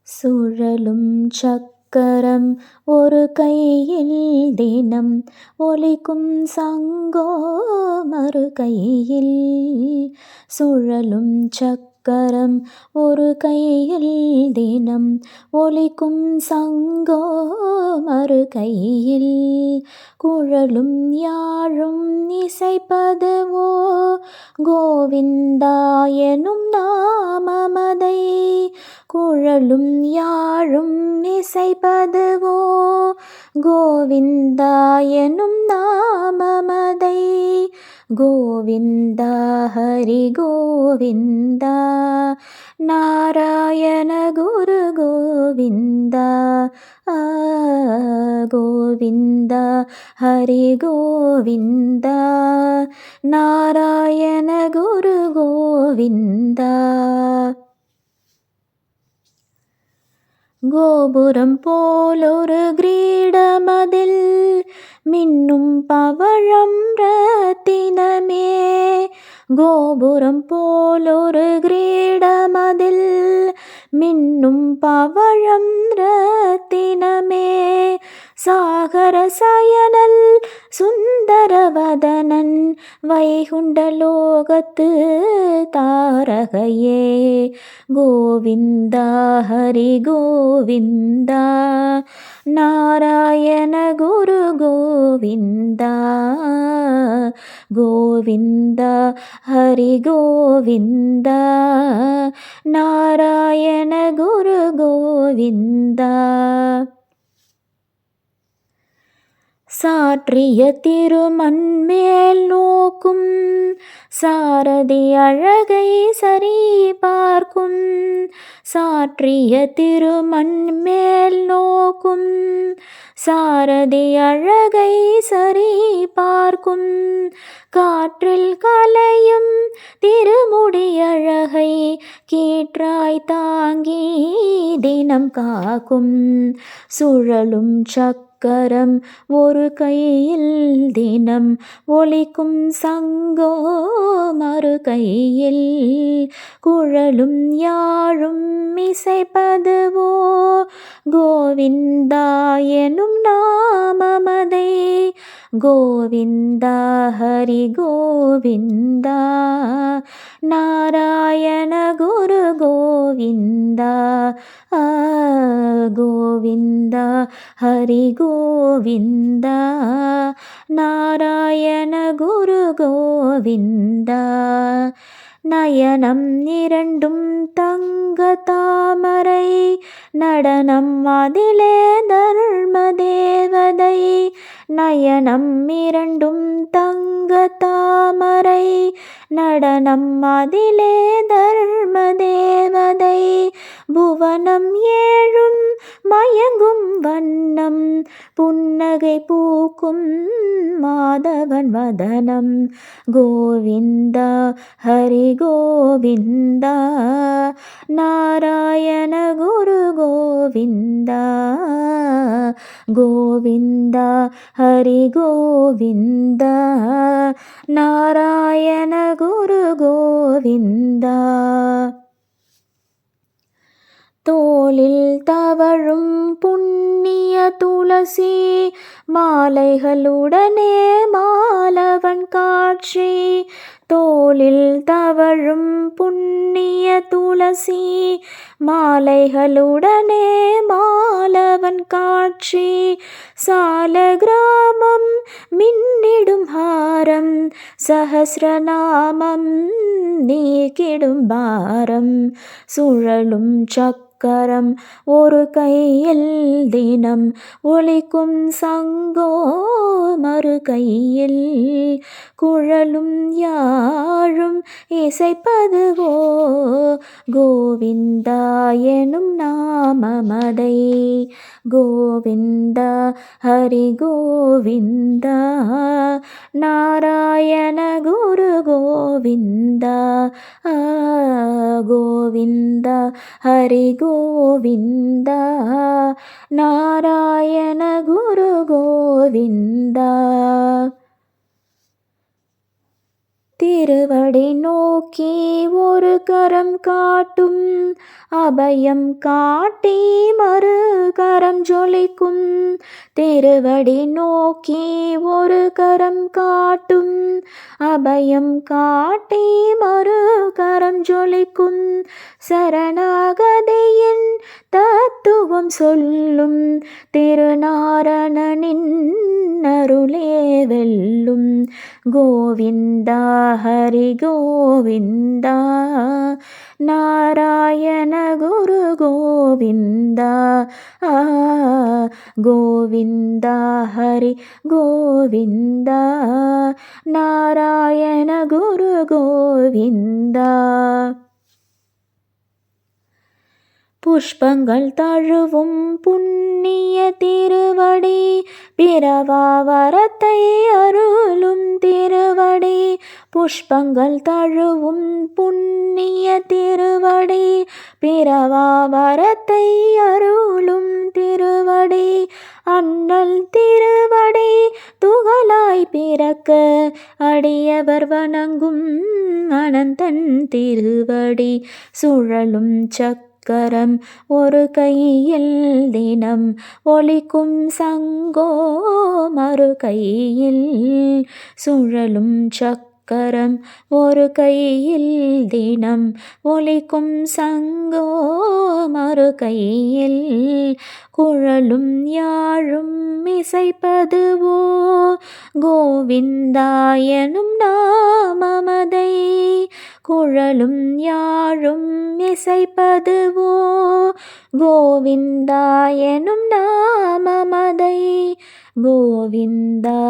சுழலும் சக்கரம் ஒரு கையில் தினம் ஒலிக்கும் சங்கோ மறு கையில். சுழலும் சக்கரம் ஒரு கையில் தினம் ஒலிக்கும் சங்கோ மறு கையில். குழலும் யாழும் இசைப்பதுவோ கோவிந்தா எனும் நாமமதை. குழலும் யாழும் இசைப்பதுவோ கோவிந்தா எனும் நாமமதை. கோவிந்தா ஹரி கோவிந்தா நாராயண குரு கோவிந்தா. கோவிந்தா ஹரி கோவிந்தா நாராயண குரு கோவிந்தா. கோபுரம் போலொரு கிரீடமதில் மின்னும் பவழம் ரத்தினமே. கோபுரம் போலொரு கிரீடமதில் மின்னும் பவழம் ரத்தினமே. சாகர சயனல் சுந்தரவதனன் வைகுண்டலோகத்து தாரகையே. கோவிந்தா ஹரி கோவிந்தா நாராயண குரு கோவிந்தா. கோவிந்தா ஹரி கோவிந்தா நாராயண குரு கோவிந்தா. சாற்றிய திருமண்மேல் நோக்கும் சாரதி அழகை சரி பார்க்கும். சாற்றிய திருமண்மேல் நோக்கும் சாரதி அழகை சரி பார்க்கும். காற்றில் கலையும் திருமுடி அழகை கீற்றாய் தாங்கி தினம் காக்கும். சுழலும் சக்கரம் ஒரு கையில் தினம் ஒலிக்கும் சங்கோ மறு கையில். குழலும் யாழும் இசைப்பதுவோ கோவிந்தா எனும் நாமமதை. கோவிந்தா ஹரி கோவிந்தா நாராயண குரு கோவிந்தா. கோவிந்தா ஹரி கோவிந்தா நாராயண குரு கோவிந்தா. நயனம் இரண்டும் தங்க தாமரை நடனம் அதிலே தர்ம தேவதை. நயனம் இரண்டும் தங்க தாமரை நடனம் அதிலே தர்ம தேவதை. புவனம் ஏழும் மயங்கும் வண்ணம் புன்னகை பூக்கும் மாதவன் வதனம். கோவிந்தா ஹரி கோவிந்தா நாராயண குரு கோவிந்தா. கோவிந்தா ஹரி கோவிந்தா நாராயண குரு கோவிந்தா. தோளில் தவழும் புண்ணிய துளசி மாலைகளுடனே மாலவன் காட்சி. தோளில் தவழும் புண்ணிய துளசி மாலைகளுடனே மாலவன் காட்சி. சால கிராமம் மின்னிடும் ஹாரம் சஹஸ்ரநாமம் நீக்கிடும் பாரம். சுழலும் சக்கரம் ஒரு கையில் தினம் ஒலிக்கும் சங்கோ மறு கையில். குழலும் யாழும் இசைப்பதுவோ கோவிந்தா எனும் நாமமதை. கோவிந்தா ஹரி கோவிந்தா நாராயண குரு கோவிந்தா. கோவிந்தா ஹரி கோவிந்தா நாராயண குரு கோவிந்தா. திருவடி நோக்கி ஒரு கரம் காட்டும், அபயம் காட்டி மறு கரம் ஜொலிக்கும். திருவடி நோக்கி ஒரு கரம் காட்டும், அபயம் காட்டி மறு கரம் ஜொலிக்கும். சரணாகதியின் தத்துவம் சொல்லும், திருநாரணனின் அருளே வெல்லும். கோவிந்தா ஹரி கோவிந்தா, நாராயண குரு கோவிந்தா. கோவிந்தா ஹரி கோவிந்தா, நாராயண குரு கோவிந்தா. புஷ்பங்கள் தழுவும் புண்ணிய திருவடி, பிறவா வரத்தை அருளும் திருவடி. புஷ்பங்கள் தழுவும் புண்ணிய திருவடி, பிறவா வரத்தை அருளும் திருவடி. அண்ணல் திருவடி துகளாய் பிறக்க, அடியவர் வணங்கும் அனந்தன் திருவடி. சுழலும் சக்கரம் ஒரு கையில் தினம் ஒலிக்கும் சங்கோ மறு கையில். சுழலும் சக்கரம் ஒரு கையில் தினம் ஒலிக்கும் சங்கோ மறு கையில். குழலும் யாழும் இசைப்பதுவோ கோவிந்தாயனும் நாமமதை. குழலும் யாழும் இசைப்பதுவோ கோவிந்தாயனும் நாமமதை. கோவிந்தா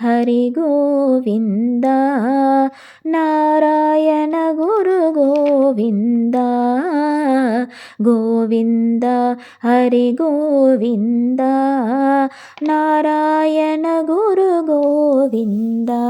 ஹரி கோவிந்தா, நாராயண குரு கோவிந்தா. கோவிந்தா ஹரி கோவிந்தா, நாராயண குரு கோவிந்தா.